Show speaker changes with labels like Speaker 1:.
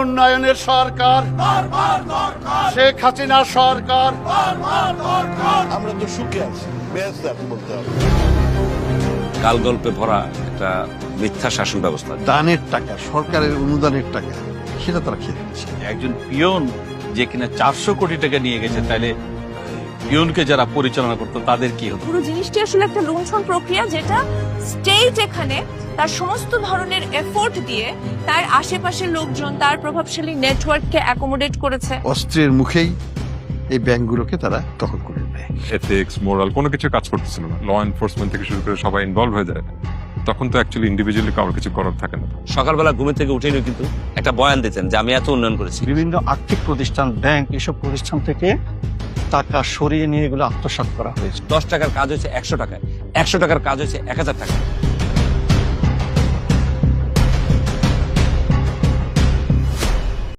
Speaker 1: উন্নয়নের সরকার, শেখ হাসিনার সরকার।
Speaker 2: আমরা তো সুখে আছি, বেহেশতে আছি বলতে হবে।
Speaker 3: কাল গল্পে ভরা একটা মিথ্যা শাসন ব্যবস্থা।
Speaker 4: দানের টাকা, সরকারের অনুদানের টাকা, সেটা তারা খেয়ে ফেলছে।
Speaker 5: একজন পিয়ন যে কিনা 400 কোটি টাকা নিয়ে গেছে, তাহলে পিয়নকে যারা পরিচালনা করতো তাদের কি হতো?
Speaker 6: পুরো জিনিসটি আসলে একটা লুণ্ঠন প্রক্রিয়া, যেটা স্টেট এখানে তার সমস্ত ধরনের এফোর্ট দিয়ে তার আশেপাশের লোকজন, তার প্রভাবশালী নেটওয়ার্ককে অ্যাকোমোডেট করেছে।
Speaker 4: অস্ত্রের মুখেই এই ব্যাংকগুলোকে তারা দখল করে নেয়।
Speaker 7: এথিক্স, মোরাল কোনো কিছু কাজ করতেছিল না। ল এনফোর্সমেন্ট থেকে শুরু করে সবাই ইনভলভ হয়ে যায়। তখন তো অ্যাকচুয়ালি ইন্ডিভিজুয়ালি কারোর কিছু করার থাকে না।
Speaker 3: সকালবেলা ঘুমে থেকে উঠেই কিন্তু একটা বয়ান দিতেন যে আমি এত উন্নয়ন করেছি।
Speaker 8: বিভিন্ন আর্থিক প্রতিষ্ঠান, ব্যাংক, এসব প্রতিষ্ঠান থেকে টাকা সরিয়ে নিয়ে এগুলো আত্মসাৎ করা হয়েছে।
Speaker 3: 10 টাকার কাজ হয়েছে 100 টাকায়, 100 টাকার কাজ হয়েছে 1000 টাকায়।